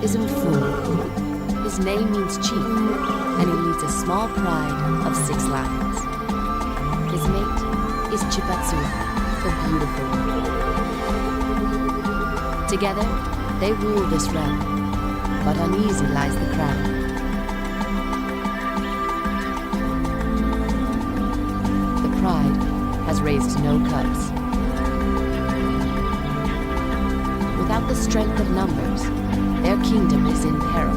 is Mfumu. His name means chief, and he leads a small pride of 6 lions. His mate is Chipatsua, the beautiful one. Together, they rule this realm, but uneasy lies the crown. The pride has raised no cubs. Without the strength of numbers, their kingdom is in peril.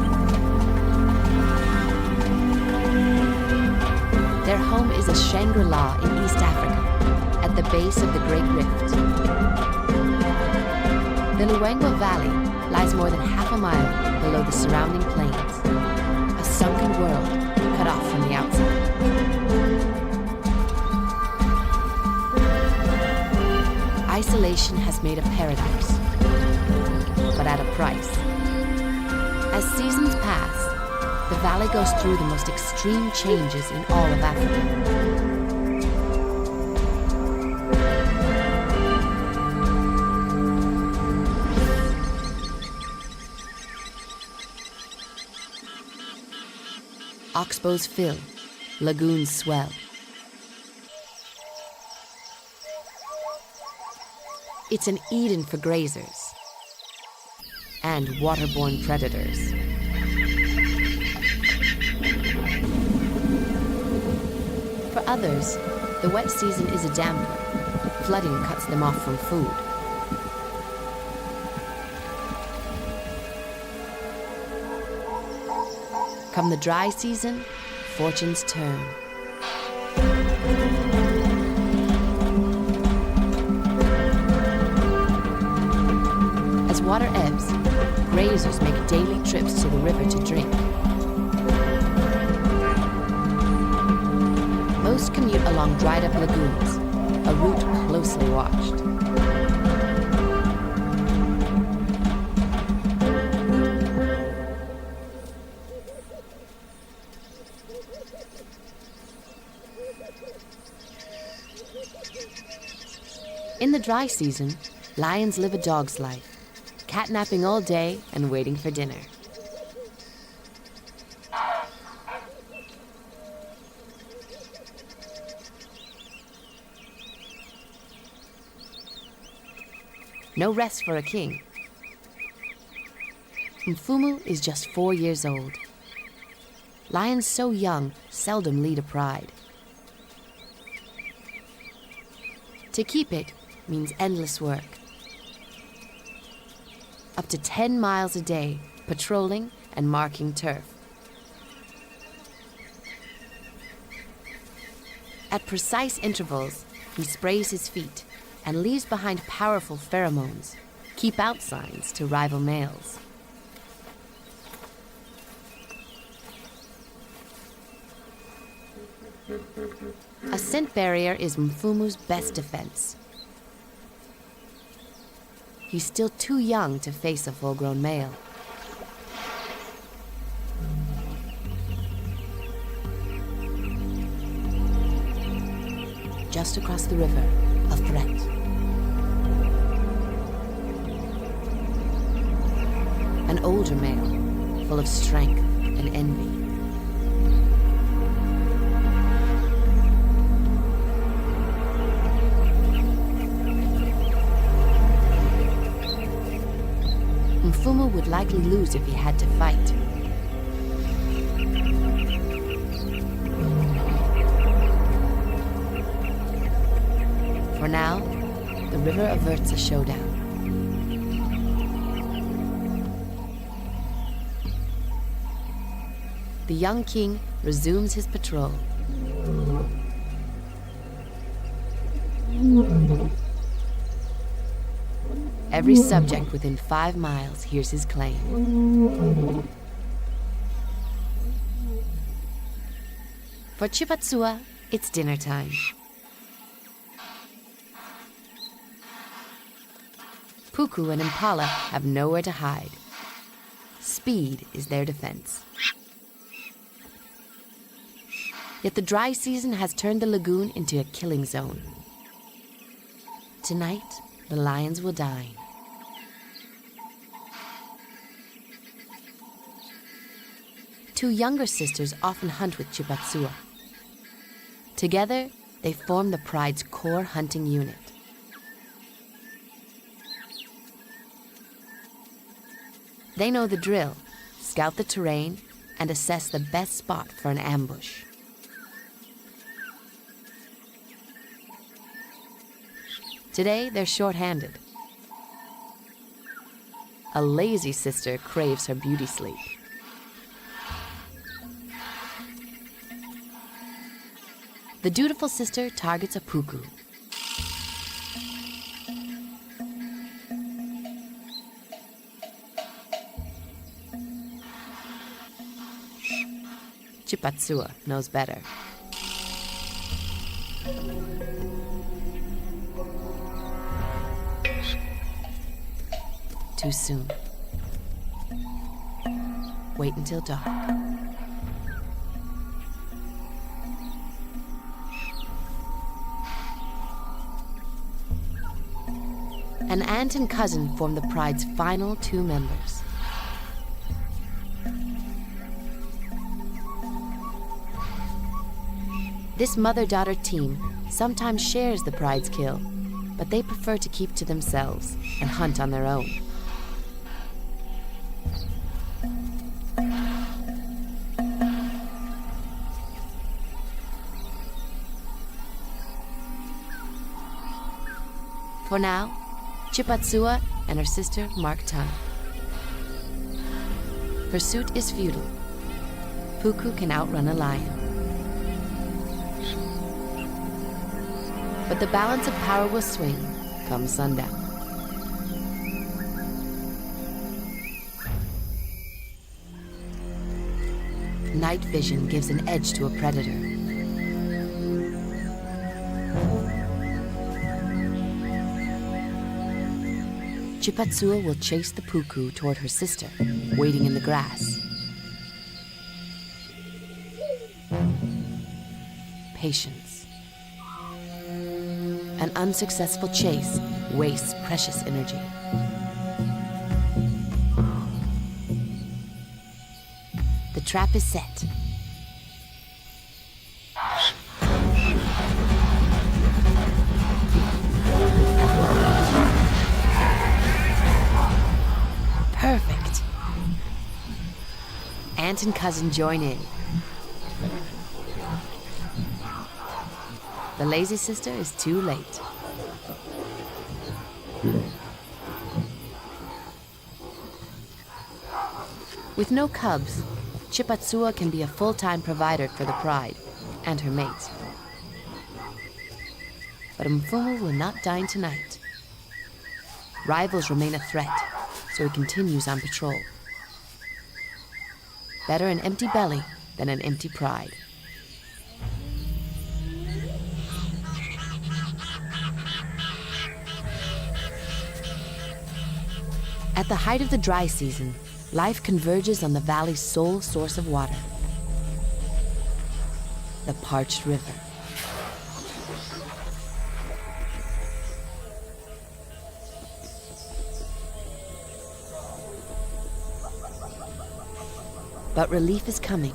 Their home is a Shangri-La in East Africa, at the base of the Great Rift. The Luangwa Valley lies more than half a mile below the surrounding plains, a sunken world cut off from the outside. Isolation has made a paradise, but at a price. As seasons pass, the valley goes through the most extreme changes in all of Africa. Oxbows fill, lagoons swell. It's an Eden for grazers and waterborne predators. For others, the wet season is a damper. Flooding cuts them off from food. Come the dry season, fortunes turn. As water ebbs, grazers make daily trips to the river to drink. Most commute along dried-up lagoons, a route closely watched. In the dry season, lions live a dog's life, catnapping all day and waiting for dinner. No rest for a king. Mfumu is just 4 years old. Lions so young seldom lead a pride. To keep it means endless work. Up to 10 miles a day, patrolling and marking turf. At precise intervals, he sprays his feet and leaves behind powerful pheromones, keep out signs to rival males. A scent barrier is Mfumu's best defense. He's still too young to face a full-grown male. Just across the river, a threat. An older male, full of strength and envy. Mfumu would likely lose if he had to fight. For now, the river averts a showdown. The young king resumes his patrol. Every subject within 5 miles hears his claim. For Chipatsua, it's dinner time. Puku and Impala have nowhere to hide. Speed is their defense. Yet the dry season has turned the lagoon into a killing zone. Tonight, the lions will dine. two younger sisters often hunt with Chipatsua. Together, they form the pride's core hunting unit. They know the drill, scout the terrain, and assess the best spot for an ambush. Today, they're short-handed. A lazy sister craves her beauty sleep. The dutiful sister targets a puku. Chipatsua knows better. Too soon. Wait until dark. An aunt and cousin form the pride's final two members. This mother-daughter team sometimes shares the pride's kill, but they prefer to keep to themselves and hunt on their own. For now, Chipatsua and her sister mark time. Pursuit is futile. Puku can outrun a lion. But the balance of power will swing come sundown. Night vision gives an edge to a predator. Chipatsua will chase the puku toward her sister, waiting in the grass. Patience. An unsuccessful chase wastes precious energy. The trap is set. Perfect. Aunt and cousin join in. The lazy sister is too late. With no cubs, Chipatsua can be a full-time provider for the pride and her mates. But Mfumu will not dine tonight. Rivals remain a threat, so he continues on patrol. Better an empty belly than an empty pride. At the height of the dry season, life converges on the valley's sole source of water, the parched river. But relief is coming.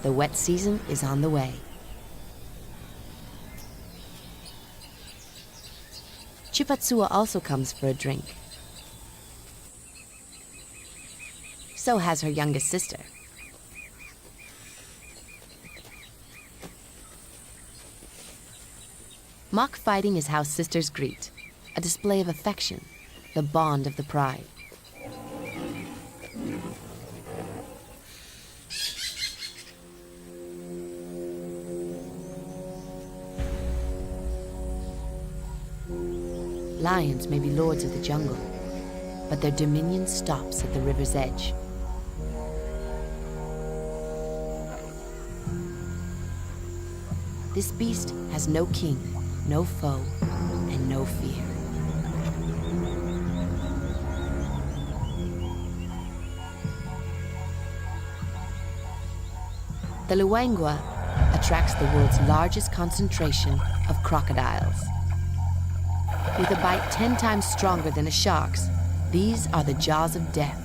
The wet season is on the way. Chipatsua also comes for a drink. So has her youngest sister. Mock fighting is how sisters greet, a display of affection, the bond of the pride. Lions may be lords of the jungle, but their dominion stops at the river's edge. This beast has no king, no foe, and no fear. The Luangwa attracts the world's largest concentration of crocodiles. With a bite 10 times stronger than a shark's, these are the jaws of death.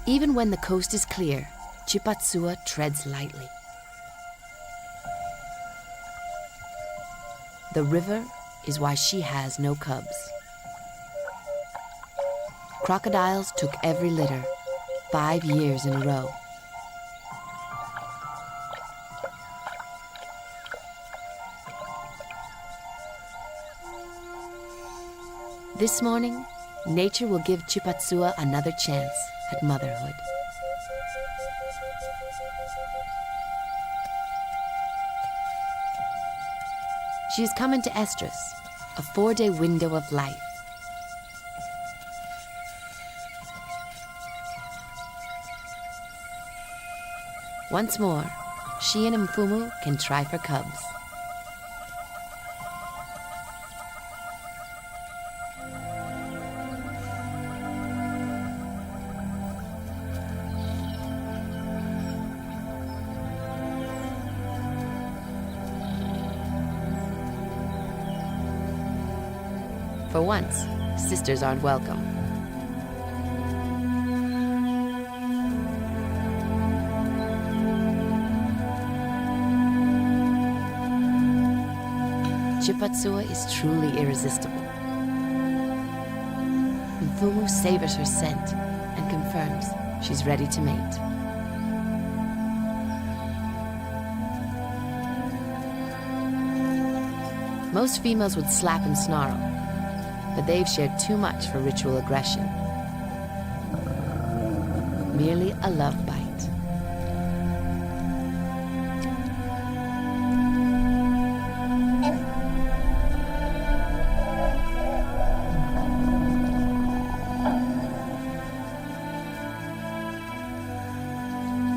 Even when the coast is clear, Chipatsua treads lightly. The river is why she has no cubs. Crocodiles took every litter, 5 years in a row. This morning, nature will give Chipatsua another chance at motherhood. She has come into estrus, a 4-day window of life. Once more, she and Mfumu can try for cubs. For once, sisters aren't welcome. Chipatsua is truly irresistible. Mfumu savors her scent and confirms she's ready to mate. Most females would slap and snarl, but they've shared too much for ritual aggression. Merely a love bite.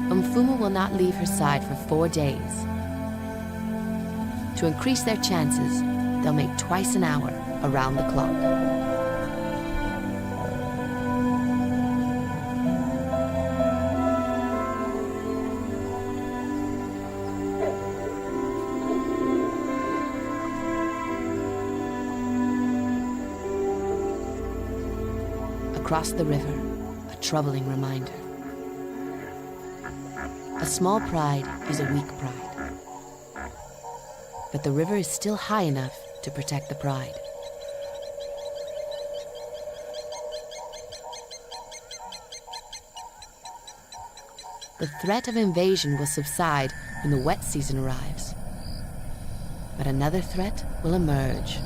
Mfumu will not leave her side for 4 days. To increase their chances, they'll mate twice an hour around the clock. Across the river, a troubling reminder. A small pride is a weak pride. But the river is still high enough to protect the pride. The threat of invasion will subside when the wet season arrives. But another threat will emerge.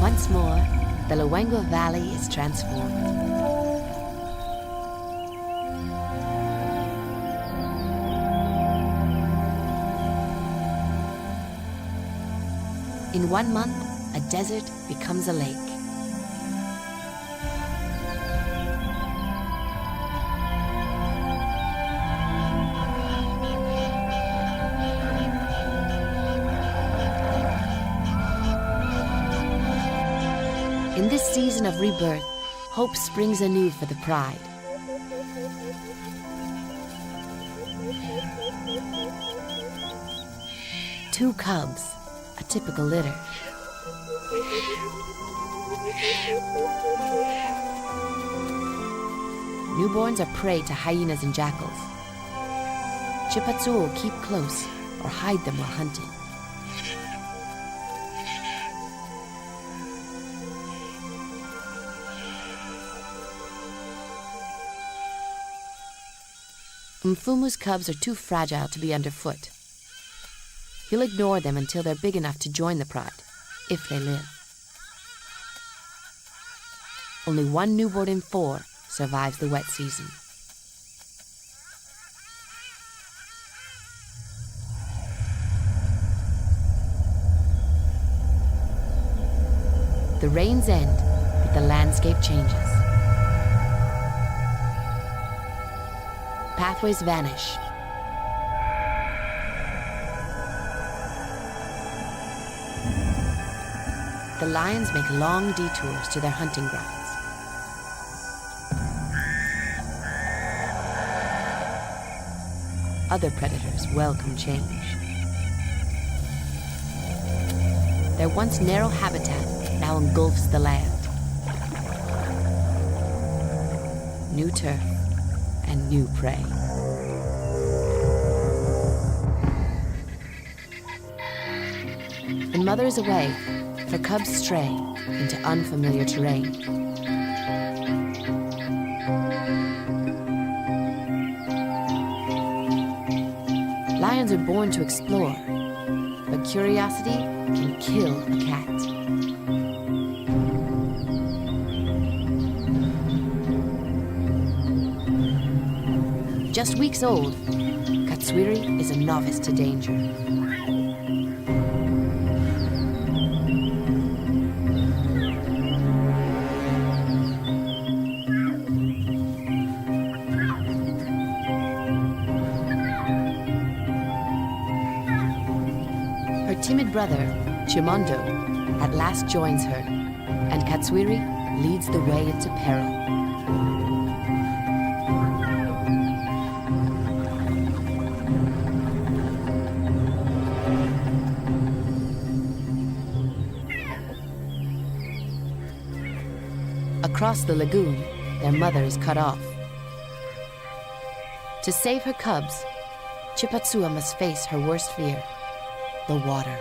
Once more, the Luangwa Valley is transformed. In 1 month, a desert becomes a lake. In this season of rebirth, hope springs anew for the pride. Two cubs, a typical litter. Newborns are prey to hyenas and jackals. Chipatsua will keep close or hide them while hunting. Mfumu's cubs are too fragile to be underfoot. He'll ignore them until they're big enough to join the pride, if they live. Only 1 newborn in 4 survives the wet season. The rains end, but the landscape changes. Pathways vanish. The lions make long detours to their hunting grounds. Other predators welcome change. their once narrow habitat now engulfs the land. New turf and new prey. When mother is away, her cubs stray into unfamiliar terrain. Lions are born to explore, but curiosity can kill a cat. Just weeks old, Katswiri is a novice to danger. Her timid brother, Chimondo, at last joins her, and Katswiri leads the way into peril. Across the lagoon, their mother is cut off. To save her cubs, Chipatsua must face her worst fear, the water.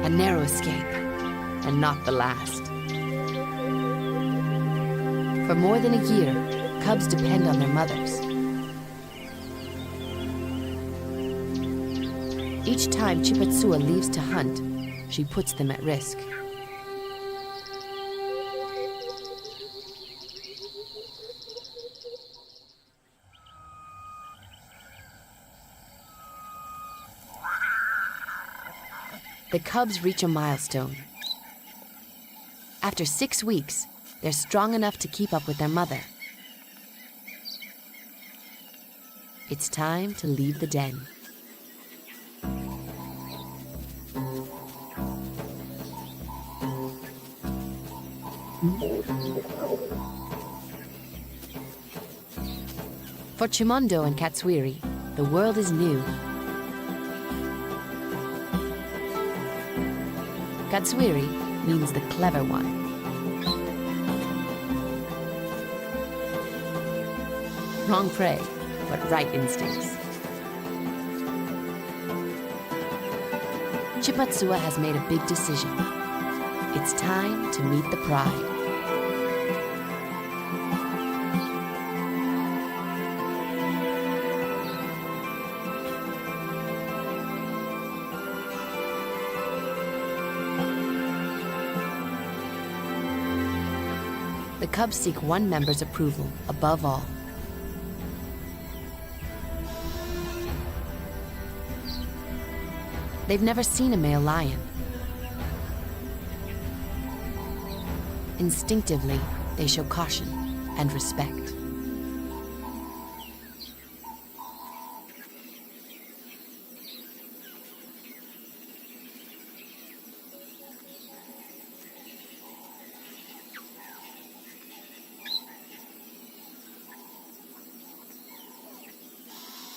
A narrow escape, and not the last. For more than a year, cubs depend on their mothers. Each time Chipatsua leaves to hunt, she puts them at risk. The cubs reach a milestone. After 6 weeks, they're strong enough to keep up with their mother. It's time to leave the den. For Chimondo and Katswiri, the world is new. Katswiri means the clever one. Wrong prey, but right instincts. Chipatsua has made a big decision. It's time to meet the pride. The cubs seek one member's approval above all. They've never seen a male lion. Instinctively, they show caution and respect.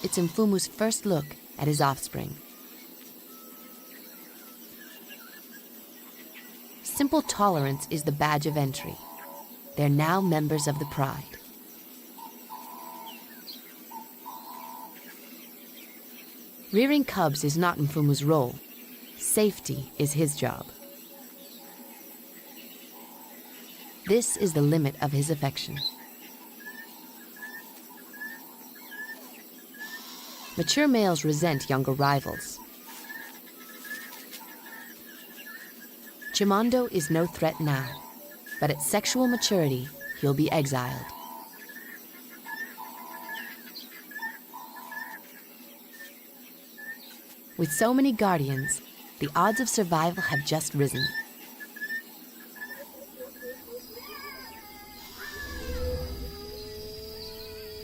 It's Mfumu's first look at his offspring. Simple tolerance is the badge of entry. They're now members of the pride. Rearing cubs is not Mfumu's role. Safety is his job. This is the limit of his affection. Mature males resent younger rivals. Chimondo is no threat now, but at sexual maturity, he'll be exiled. With so many guardians, the odds of survival have just risen.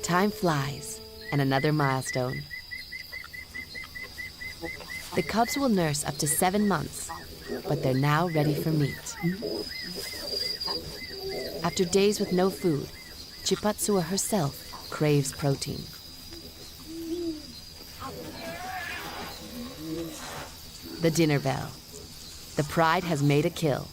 Time flies, and another milestone. The cubs will nurse up to 7 months, but they're now ready for meat. After days with no food, Chipatsua herself craves protein. The dinner bell. The pride has made a kill.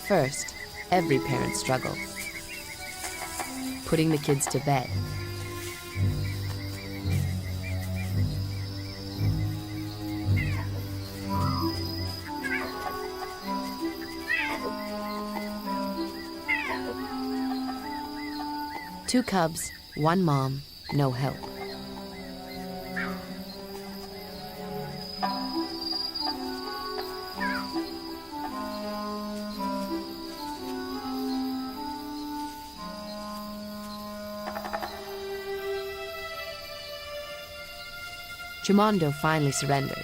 First, every parent struggles. Putting the kids to bed. Two cubs, one mom, no help. Chimondo finally surrenders.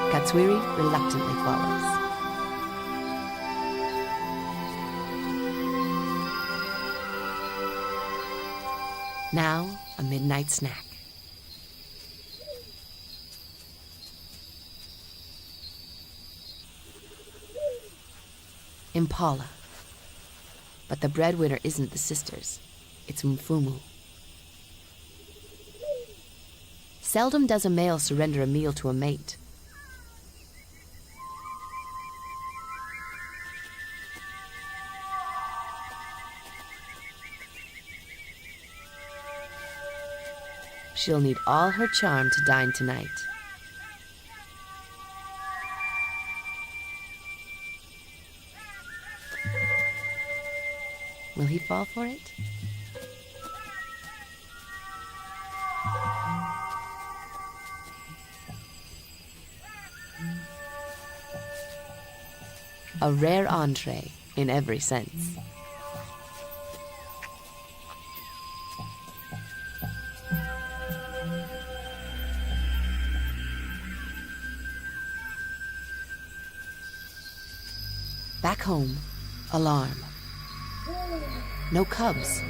Katswiri reluctantly follows. Now, a midnight snack. Impala. But the breadwinner isn't the sisters, it's Mfumu. Seldom does a male surrender a meal to a mate. She'll need all her charm to dine tonight. Will he fall for it? A rare entree in every sense. Back home, alarm. No cubs.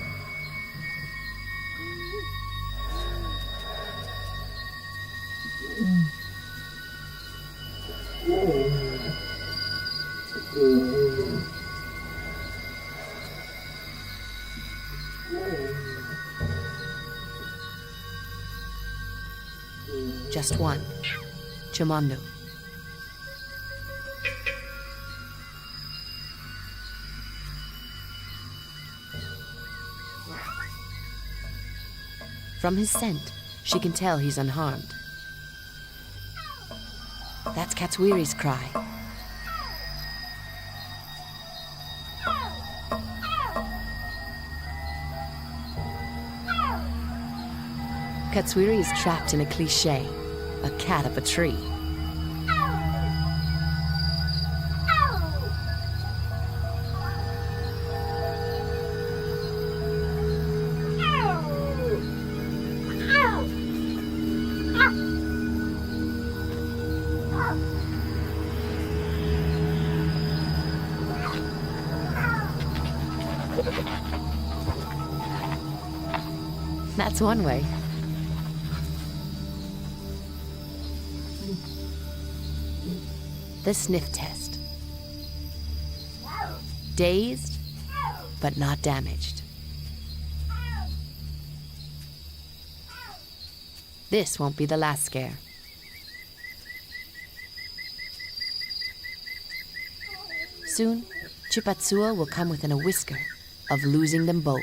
Just one. Chimondo. From his scent, she can tell he's unharmed. That's Katswiri's cry. Katswiri is trapped in a cliché, a cat up a tree. That's one way. The sniff test. Dazed, but not damaged. This won't be the last scare. Soon, Chipatsua will come within a whisker of losing them both.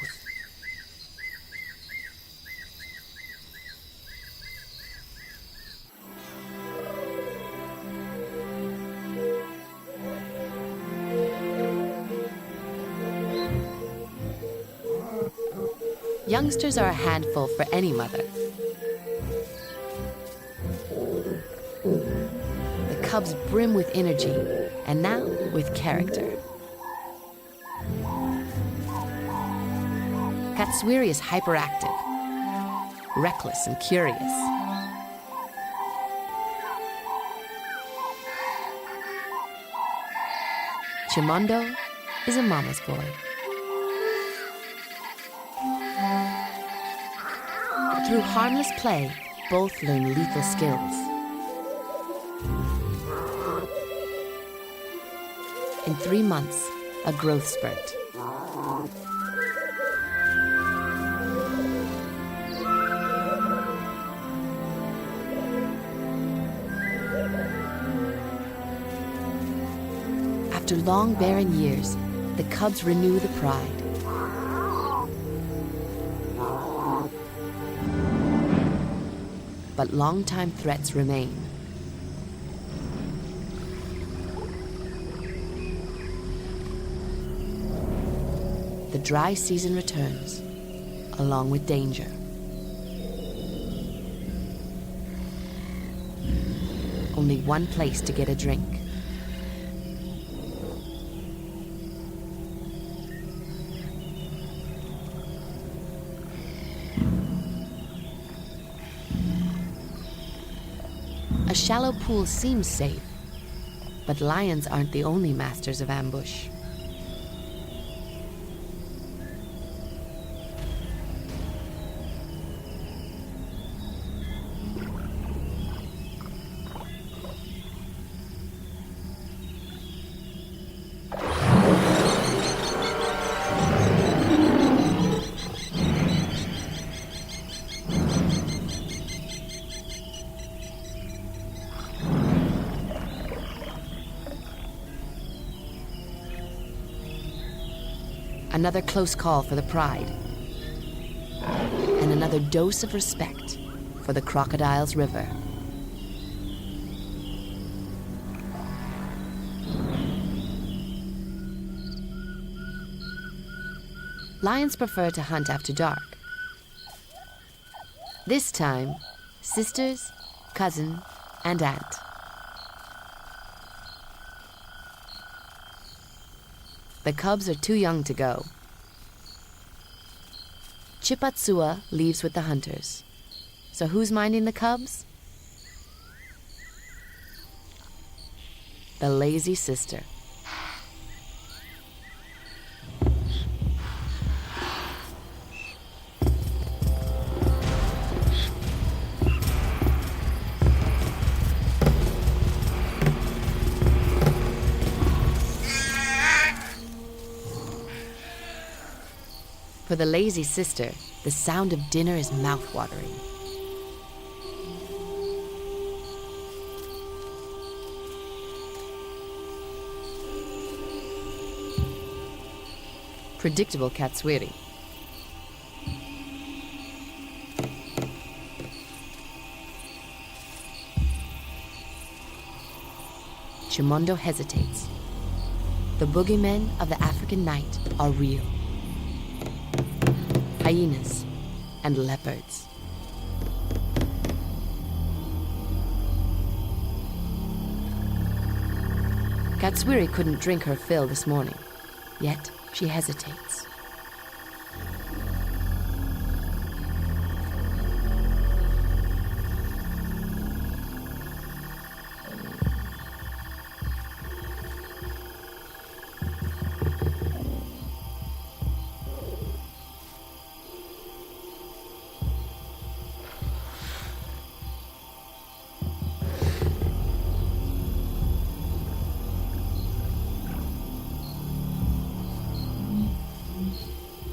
Youngsters are a handful for any mother. The cubs brim with energy, and now with character. Katswiri is hyperactive, reckless and curious. Chimondo is a mama's boy. Through harmless play, both learn lethal skills. In 3 months, a growth spurt. After long barren years, the cubs renew the pride. But long-time threats remain. The dry season returns, along with danger. Only one place to get a drink. A shallow pool seems safe, but lions aren't the only masters of ambush. Another close call for the pride. And another dose of respect for the Crocodile's River. Lions prefer to hunt after dark. This time, sisters, cousin, and aunt. The cubs are too young to go. Chipatsua leaves with the hunters. So who's minding the cubs? The lazy sister. For the lazy sister, the sound of dinner is mouth-watering. Predictable Katswiri. Chimondo hesitates. The boogeymen of the African night are real. Hyenas and leopards. Katswiri couldn't drink her fill this morning, yet she hesitates.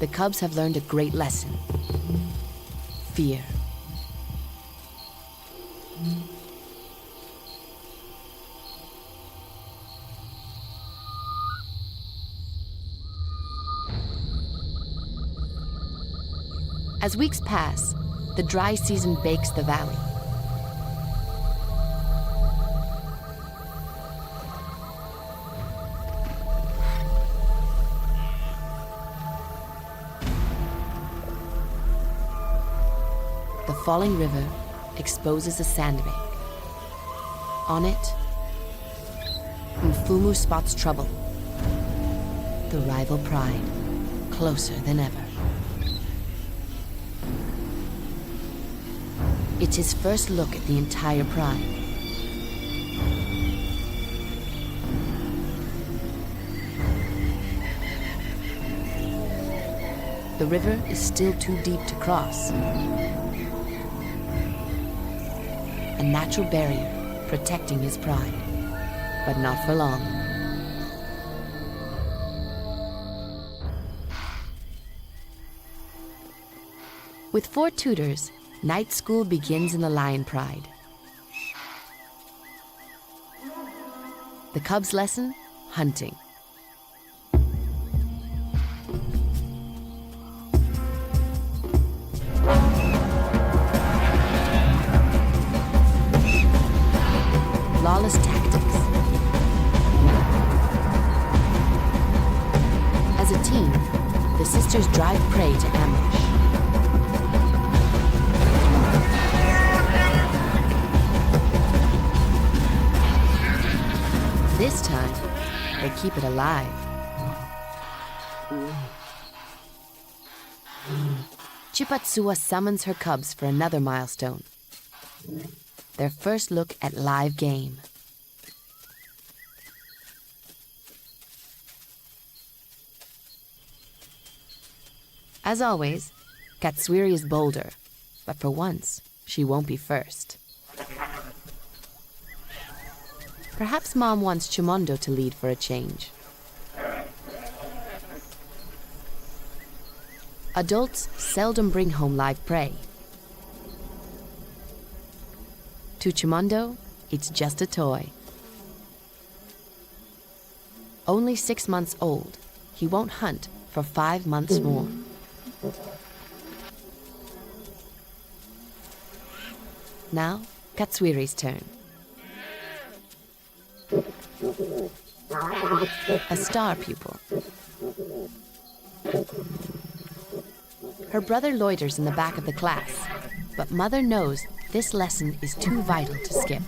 The cubs have learned a great lesson. Fear. As weeks pass, the dry season bakes the valley. The falling river exposes a sandbank. On it, Mfumu spots trouble. The rival pride, closer than ever. It's his first look at the entire pride. The river is still too deep to cross. A natural barrier protecting his pride, but not for long. With 4 tutors, night school begins in the Lion Pride. The cubs' lesson, hunting. Lawless tactics. As a team, the sisters drive prey to ambush. This time, they keep it alive. Chipatsua summons her cubs for another milestone. Their first look at live game. As always, Katswiri is bolder, but for once, she won't be first. Perhaps Mom wants Chimondo to lead for a change. Adults seldom bring home live prey. To Chimondo, it's just a toy. Only 6 months old, he won't hunt for 5 months more. Now, Katswiri's turn. A star pupil. Her brother loiters in the back of the class, but Mother knows this lesson is too vital to skip.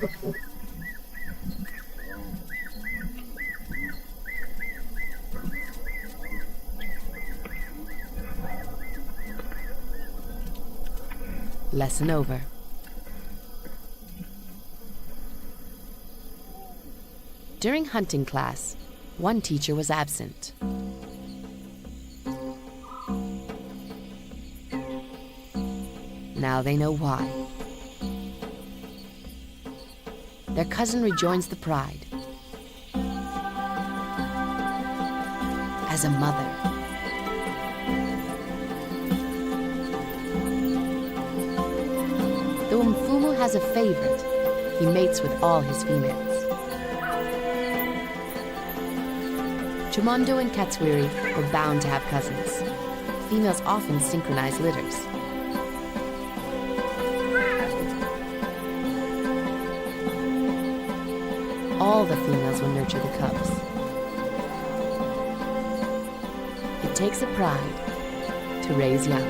Lesson over. During hunting class, one teacher was absent. Now they know why. Their cousin rejoins the pride. As a mother. Though Mfumu has a favorite, he mates with all his females. Chimondo and Katswiri were bound to have cousins. Females often synchronize litters. All the females will nurture the cubs. It takes a pride to raise young.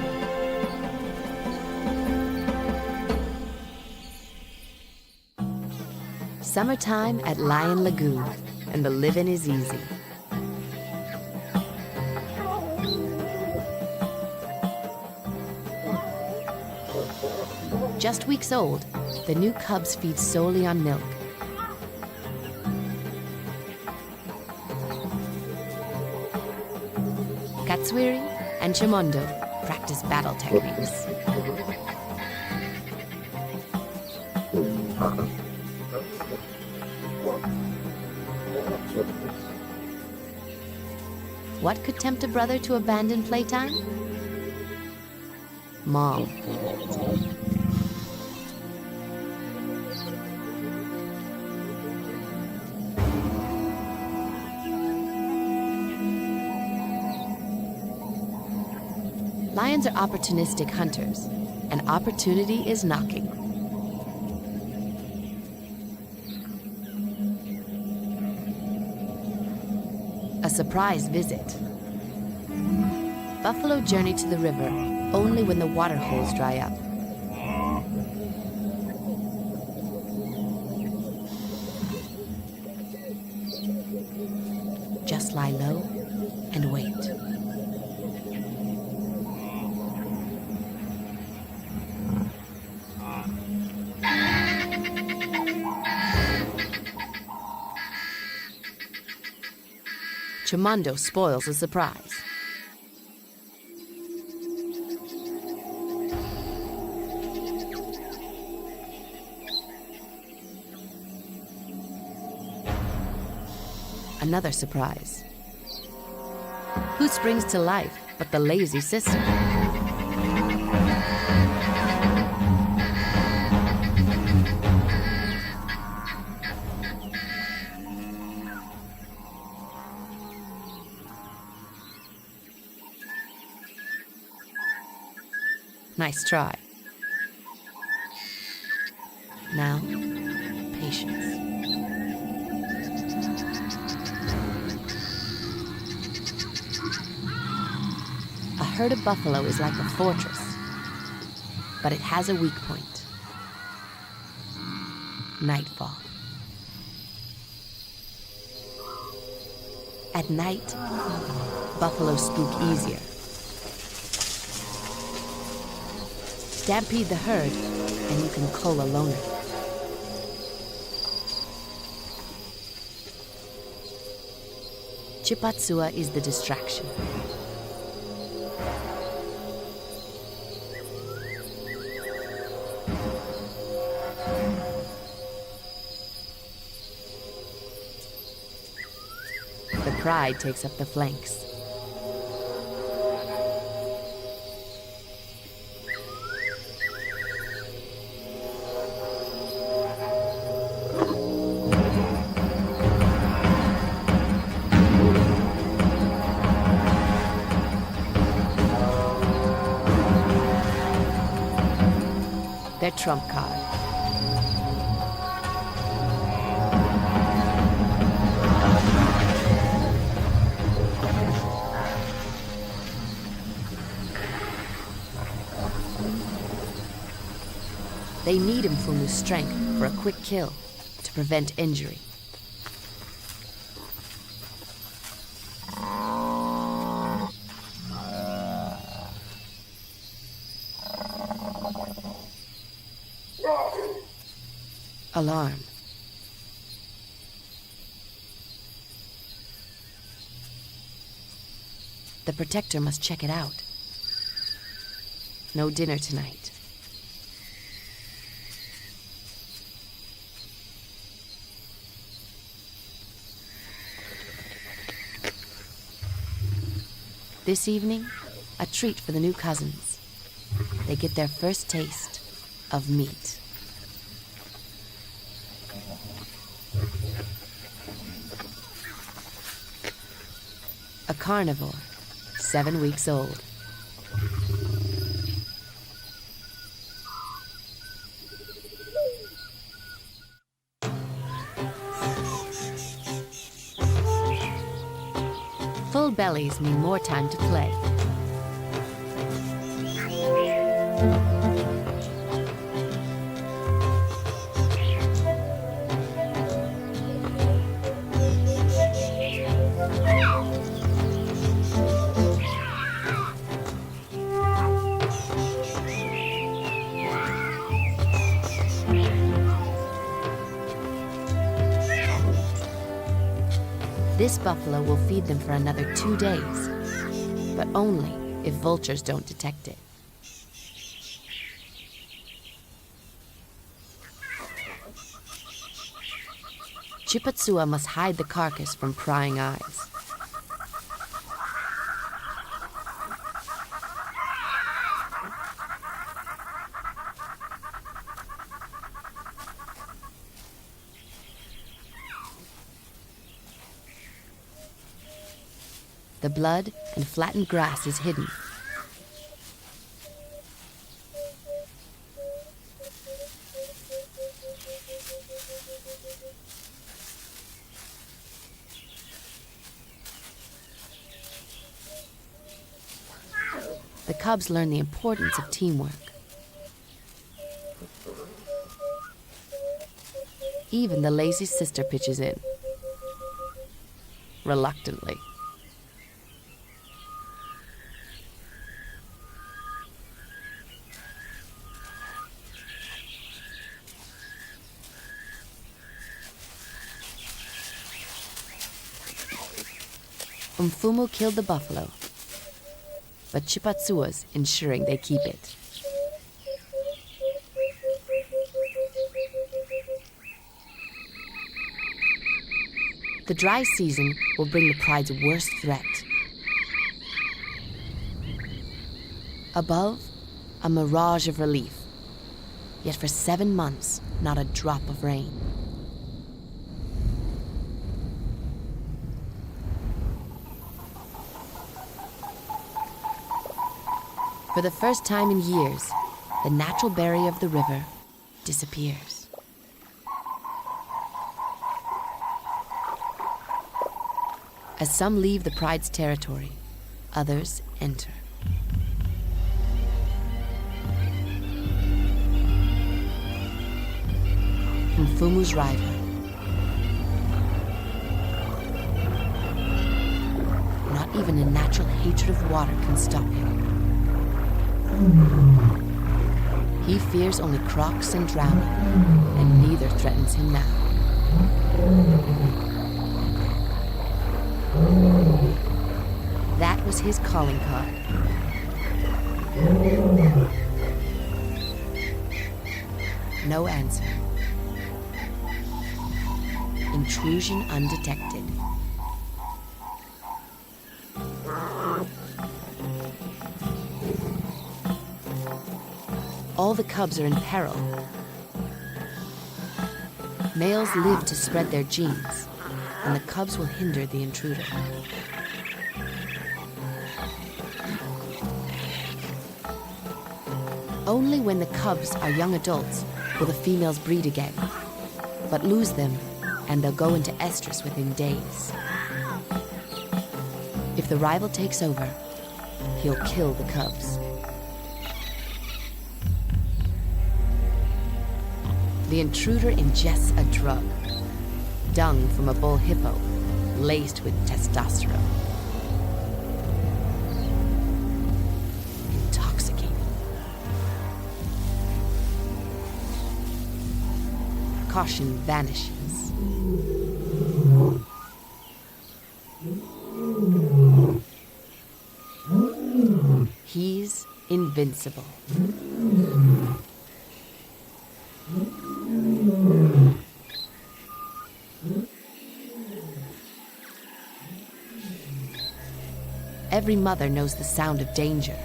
Summertime at Lion Lagoon, and the living is easy. Just weeks old, the new cubs feed solely on milk. Katswiri and Chimondo practice battle techniques. What could tempt a brother to abandon playtime? Mom. Lions are opportunistic hunters, and opportunity is knocking. A surprise visit. Buffalo journey to the river only when the water holes dry up. Just lie low and wait. Chimondo spoils the surprise. Another surprise. Who springs to life but the lazy sister? Nice try. Now, patience. A herd of buffalo is like a fortress, but it has a weak point. Nightfall. At night, buffalo spook easier. Stampede the herd, and you can cull a loner. Chipatsua is the distraction. The pride takes up the flanks. Their trump card. They need Mfumu's strength for a quick kill to prevent injury. Alarm. The protector must check it out. No dinner tonight. This evening, a treat for the new cousins. They get their first taste of meat. A carnivore, 7 weeks old. Full bellies mean more time to play. This buffalo will feed them for another 2 days, but only if vultures don't detect it. Chipatsua must hide the carcass from prying eyes. The blood and flattened grass is hidden. cubs learn the importance of teamwork. Even the lazy sister pitches in, reluctantly. Mfumu killed the buffalo, but Chipatsua's ensuring they keep it. The dry season will bring the pride's worst threat. Above, a mirage of relief. Yet for 7 months, not a drop of rain. For the first time in years, the natural barrier of the river disappears. As some leave the pride's territory, others enter. Mfumu's rival. Not even a natural hatred of water can stop him. He fears only crocs and drowning, and neither threatens him now. That was his calling card. No answer. Intrusion undetected. All the cubs are in peril. Males live to spread their genes, and the cubs will hinder the intruder. Only when the cubs are young adults will the females breed again, but lose them and they'll go into estrus within days. If the rival takes over, he'll kill the cubs. The intruder ingests a drug, dung from a bull hippo, laced with testosterone. Intoxicating. Caution vanishes. He's invincible. Every mother knows the sound of danger.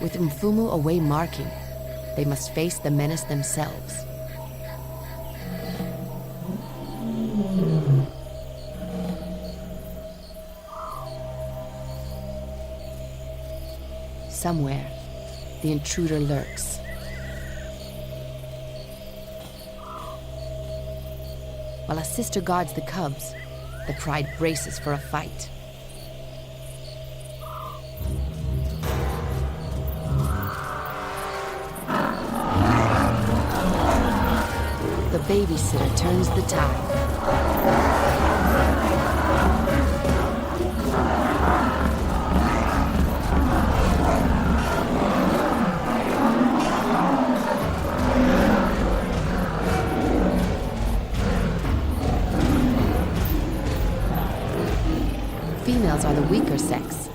With Mfumu away marking, they must face the menace themselves. Somewhere, the intruder lurks. While a sister guards the cubs, the pride braces for a fight. The babysitter turns the tide. Females are the weaker sex,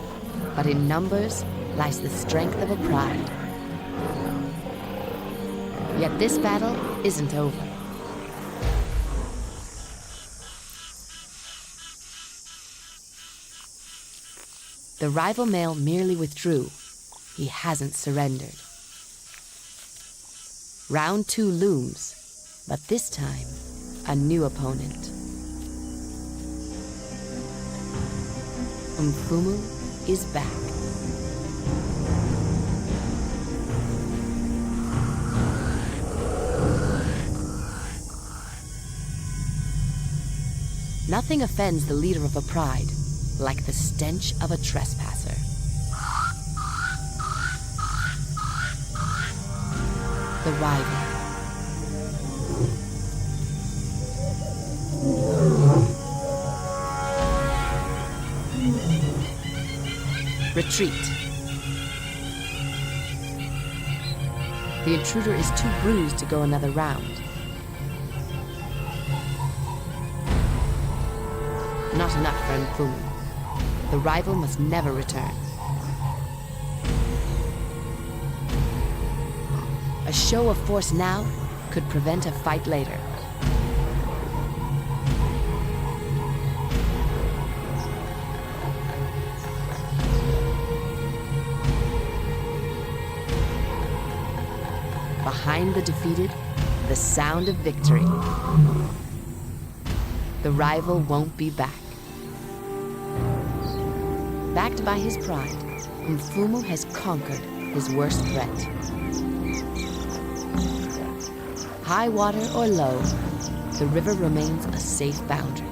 but in numbers lies the strength of a pride. Yet this battle isn't over. The rival male merely withdrew. He hasn't surrendered. Round 2 looms, but this time, a new opponent. Mfumu is back. Nothing offends the leader of a pride like the stench of a trespasser. The rival. Retreat. The intruder is too bruised to go another round. Not enough for Mfumu. The rival must never return. A show of force now could prevent a fight later. Behind the defeated, the sound of victory. The rival won't be back. Backed by his pride, Mfumu has conquered his worst threat. High water or low, the river remains a safe boundary.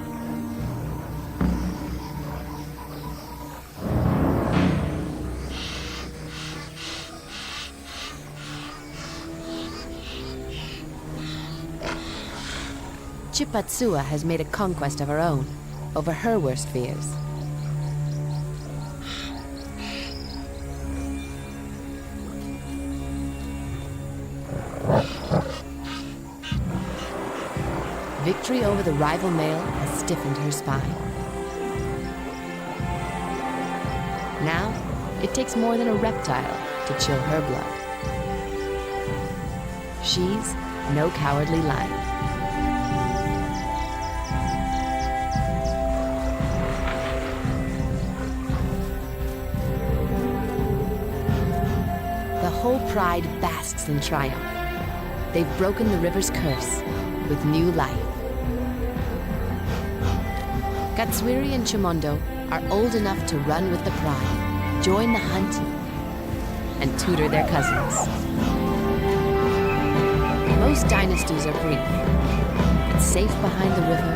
Chipatsua has made a conquest of her own over her worst fears. Victory over the rival male has stiffened her spine. Now, it takes more than a reptile to chill her blood. She's no cowardly lion. The whole pride basks in triumph. They've broken the river's curse with new life. Katswiri and Chimondo are old enough to run with the pride, join the hunt, and tutor their cousins. Most dynasties are brief, but safe behind the river,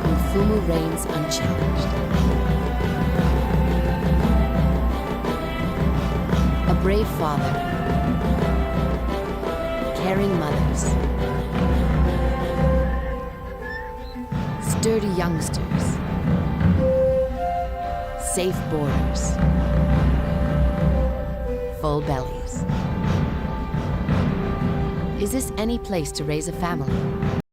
Mfumu reigns unchallenged. A brave father, caring mothers, sturdy youngsters, safe borders, full bellies. Is this any place to raise a family?